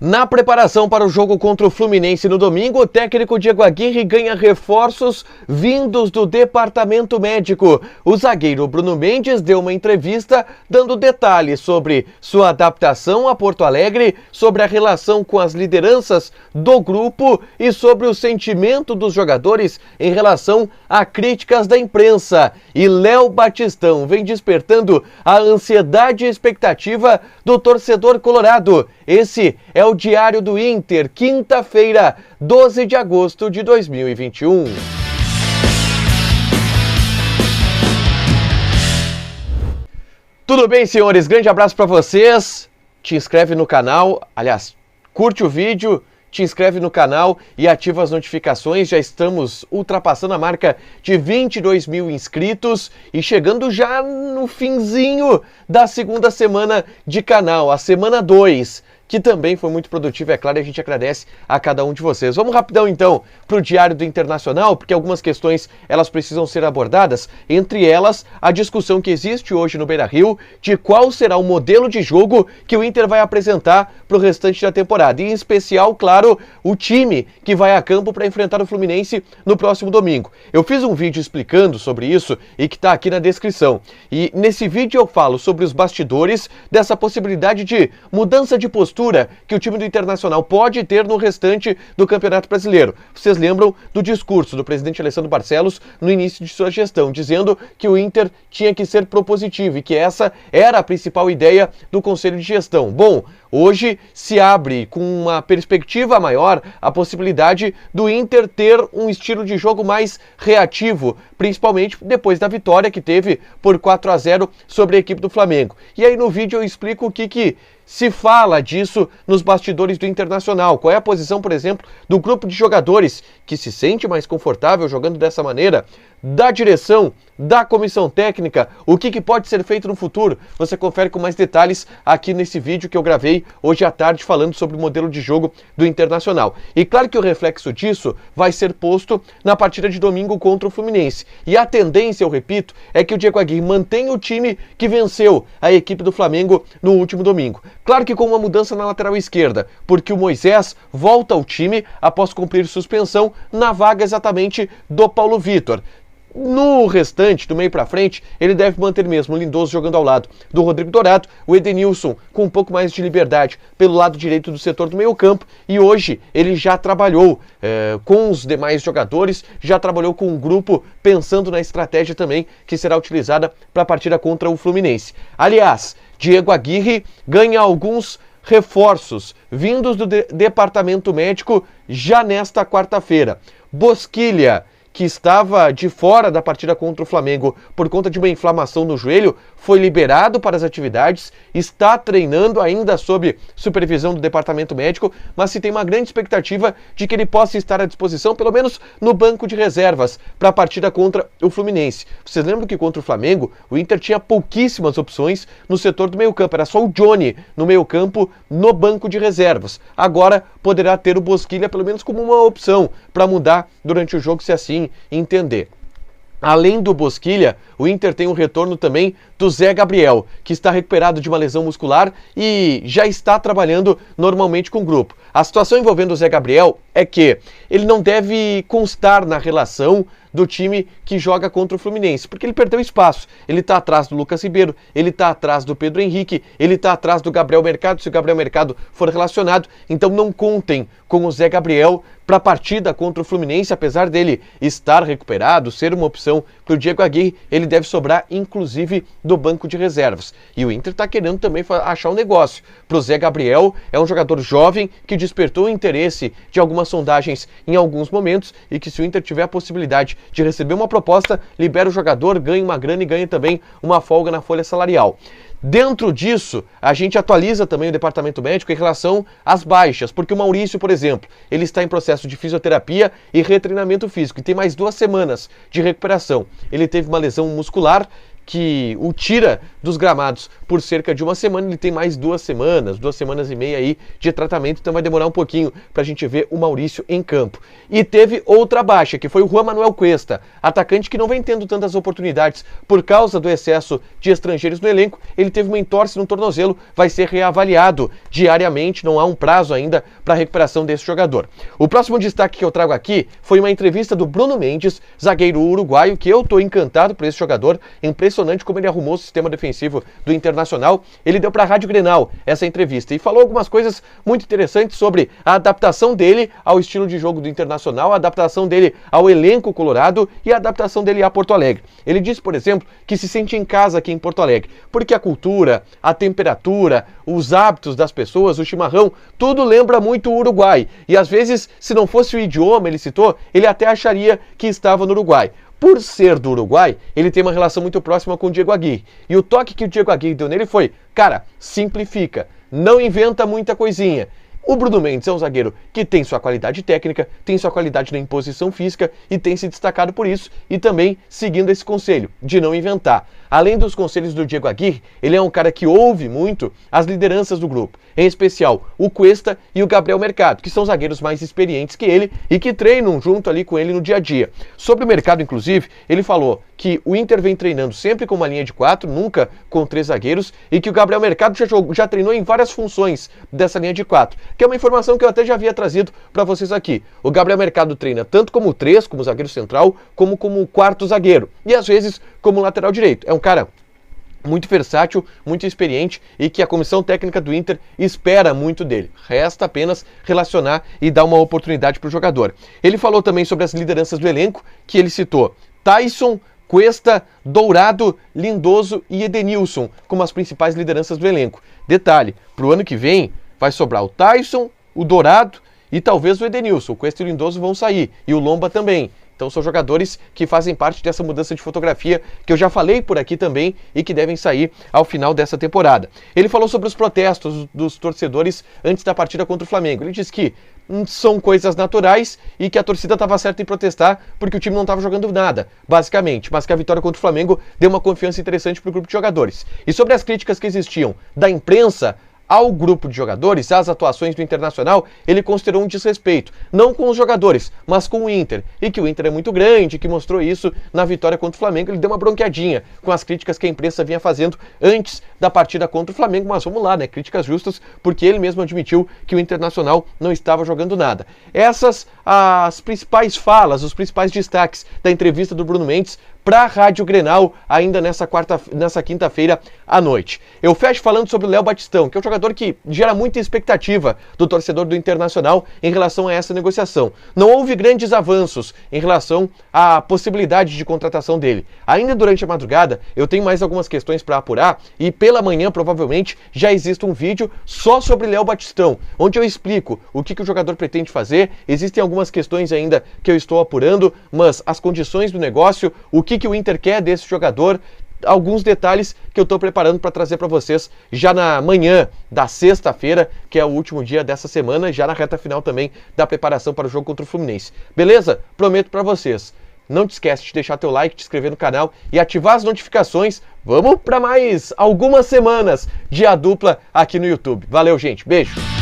Na preparação para o jogo contra o Fluminense no domingo, o técnico Diego Aguirre ganha reforços vindos do departamento médico. O zagueiro Bruno Mendes deu uma entrevista dando detalhes sobre sua adaptação a Porto Alegre, sobre a relação com as lideranças do grupo e sobre o sentimento dos jogadores em relação a críticas da imprensa. E Léo Batistão vem despertando a ansiedade e expectativa do torcedor colorado. Esse é o Diário do Inter, quinta-feira, 12 de agosto de 2021. Tudo bem, senhores? Grande abraço para vocês. Te inscreve no canal, aliás, curte o vídeo, te inscreve no canal e ativa as notificações. Já estamos ultrapassando a marca de 22 mil inscritos e chegando já no finzinho da segunda semana de canal, a semana 2. Que também foi muito produtivo, é claro, e a gente agradece a cada um de vocês. Vamos rapidão, então, para o Diário do Internacional, porque algumas questões, elas precisam ser abordadas, entre elas, a discussão que existe hoje no Beira-Rio de qual será o modelo de jogo que o Inter vai apresentar para o restante da temporada, e em especial, claro, o time que vai a campo para enfrentar o Fluminense no próximo domingo. Eu fiz um vídeo explicando sobre isso e que está aqui na descrição, e nesse vídeo eu falo sobre os bastidores dessa possibilidade de mudança de postura que o time do Internacional pode ter no restante do Campeonato Brasileiro. Vocês lembram do discurso do presidente Alessandro Barcelos no início de sua gestão, dizendo que o Inter tinha que ser propositivo e que essa era a principal ideia do Conselho de Gestão. Bom, hoje se abre com uma perspectiva maior a possibilidade do Inter ter um estilo de jogo mais reativo, principalmente depois da vitória que teve por 4-0 sobre a equipe do Flamengo. E aí no vídeo eu explico o que se fala disso nos bastidores do Internacional. Qual é a posição, por exemplo, do grupo de jogadores que se sente mais confortável jogando dessa maneira, da direção, da comissão técnica, o que pode ser feito no futuro. Você confere com mais detalhes aqui nesse vídeo que eu gravei hoje à tarde falando sobre o modelo de jogo do Internacional. E claro que o reflexo disso vai ser posto na partida de domingo contra o Fluminense. E a tendência, eu repito, é que o Diego Aguirre mantenha o time que venceu a equipe do Flamengo no último domingo. Claro que com uma mudança na lateral esquerda, porque o Moisés volta ao time após cumprir suspensão na vaga exatamente do Paulo Vitor. No restante, do meio para frente, ele deve manter mesmo o Lindoso jogando ao lado do Rodrigo Dourado, o Edenilson com um pouco mais de liberdade pelo lado direito do setor do meio campo, e hoje ele já trabalhou com os demais jogadores, já trabalhou com um grupo pensando na estratégia também que será utilizada para a partida contra o Fluminense. Aliás, Diego Aguirre ganha alguns reforços vindos do departamento médico já nesta quarta-feira. Bosquilha, que estava de fora da partida contra o Flamengo por conta de uma inflamação no joelho, foi liberado para as atividades, está treinando ainda sob supervisão do departamento médico, mas se tem uma grande expectativa de que ele possa estar à disposição, pelo menos no banco de reservas, para a partida contra o Fluminense. Vocês lembram que contra o Flamengo, o Inter tinha pouquíssimas opções no setor do meio-campo, era só o Johnny no meio-campo, no banco de reservas. Agora poderá ter o Bosquilha pelo menos como uma opção para mudar durante o jogo, se assim entender. Além do Bosquilha, o Inter tem um retorno também do Zé Gabriel, que está recuperado de uma lesão muscular e já está trabalhando normalmente com o grupo. A situação envolvendo o Zé Gabriel é que ele não deve constar na relação do time que joga contra o Fluminense, porque ele perdeu espaço. Ele está atrás do Lucas Ribeiro, ele está atrás do Pedro Henrique, ele está atrás do Gabriel Mercado, se o Gabriel Mercado for relacionado. Então não contem com o Zé Gabriel para a partida contra o Fluminense, apesar dele estar recuperado, ser uma opção para o Diego Aguirre, ele deve sobrar inclusive do banco de reservas. E o Inter está querendo também achar um negócio para o Zé Gabriel. É um jogador jovem que despertou o interesse de algumas sondagens em alguns momentos e que, se o Inter tiver a possibilidade de receber uma proposta, libera o jogador, ganha uma grana e ganha também uma folga na folha salarial. Dentro disso, a gente atualiza também o departamento médico em relação às baixas, porque o Maurício, por exemplo, ele está em processo de fisioterapia e retreinamento físico e tem mais 2 semanas de recuperação. Ele teve uma lesão muscular que o tira dos gramados por cerca de uma semana, ele tem mais 2 semanas e meia aí de tratamento, então vai demorar um pouquinho para a gente ver o Maurício em campo. E teve outra baixa, que foi o Juan Manuel Cuesta, atacante que não vem tendo tantas oportunidades por causa do excesso de estrangeiros no elenco. Ele teve uma entorse no tornozelo, vai ser reavaliado diariamente, não há um prazo ainda para a recuperação desse jogador. O próximo destaque que eu trago aqui foi uma entrevista do Bruno Mendes, zagueiro uruguaio, que eu estou encantado por esse jogador, impressionante como ele arrumou o sistema defensivo do Internacional. Ele deu para a Rádio Grenal essa entrevista e falou algumas coisas muito interessantes sobre a adaptação dele ao estilo de jogo do Internacional, a adaptação dele ao elenco colorado e a adaptação dele a Porto Alegre. Ele disse, por exemplo, que se sente em casa aqui em Porto Alegre, porque a cultura, a temperatura, os hábitos das pessoas, o chimarrão, tudo lembra muito o Uruguai. E às vezes, se não fosse o idioma, ele citou, ele até acharia que estava no Uruguai. Por ser do Uruguai, ele tem uma relação muito próxima com o Diego Aguirre. E o toque que o Diego Aguirre deu nele foi, cara, simplifica, não inventa muita coisinha. O Bruno Mendes é um zagueiro que tem sua qualidade técnica, tem sua qualidade na imposição física e tem se destacado por isso e também seguindo esse conselho de não inventar. Além dos conselhos do Diego Aguirre, ele é um cara que ouve muito as lideranças do grupo, em especial o Cuesta e o Gabriel Mercado, que são zagueiros mais experientes que ele e que treinam junto ali com ele no dia a dia. Sobre o Mercado, inclusive, ele falou que o Inter vem treinando sempre com uma linha de 4, nunca com 3 zagueiros, e que o Gabriel Mercado já treinou em várias funções dessa linha de 4, que é uma informação que eu até já havia trazido para vocês aqui. O Gabriel Mercado treina tanto como 3, como zagueiro central, como 4º zagueiro, e às vezes como lateral direito. É um cara muito versátil, muito experiente e que a comissão técnica do Inter espera muito dele. Resta apenas relacionar e dar uma oportunidade para o jogador. Ele falou também sobre as lideranças do elenco, que ele citou Taison, Cuesta, Dourado, Lindoso e Edenilson como as principais lideranças do elenco. Detalhe, para o ano que vem vai sobrar o Taison, o Dourado e talvez o Edenilson. O Cuesta e o Lindoso vão sair e o Lomba também. Então são jogadores que fazem parte dessa mudança de fotografia que eu já falei por aqui também e que devem sair ao final dessa temporada. Ele falou sobre os protestos dos torcedores antes da partida contra o Flamengo. Ele disse que são coisas naturais e que a torcida estava certa em protestar porque o time não estava jogando nada, basicamente, mas que a vitória contra o Flamengo deu uma confiança interessante para o grupo de jogadores. E sobre as críticas que existiam da imprensa ao grupo de jogadores, às atuações do Internacional, ele considerou um desrespeito, não com os jogadores, mas com o Inter, e que o Inter é muito grande, que mostrou isso na vitória contra o Flamengo. Ele deu uma bronqueadinha com as críticas que a imprensa vinha fazendo antes da partida contra o Flamengo, mas vamos lá, né, críticas justas, porque ele mesmo admitiu que o Internacional não estava jogando nada. Essas as principais falas, os principais destaques da entrevista do Bruno Mendes para a Rádio Grenal, ainda nessa quinta-feira à noite. Eu fecho falando sobre o Léo Batistão, que é um jogador que gera muita expectativa do torcedor do Internacional em relação a essa negociação. Não houve grandes avanços em relação à possibilidade de contratação dele. Ainda durante a madrugada, eu tenho mais algumas questões para apurar e pela manhã, provavelmente, já existe um vídeo só sobre Léo Batistão, onde eu explico o que o jogador pretende fazer. Existem algumas questões ainda que eu estou apurando, mas as condições do negócio, o que o Inter quer desse jogador, alguns detalhes que eu estou preparando para trazer para vocês já na manhã da sexta-feira, que é o último dia dessa semana, já na reta final também da preparação para o jogo contra o Fluminense. Beleza? Prometo para vocês. Não te esquece de deixar teu like, te inscrever no canal e ativar as notificações. Vamos para mais algumas semanas de A Dupla aqui no YouTube. Valeu, gente. Beijo.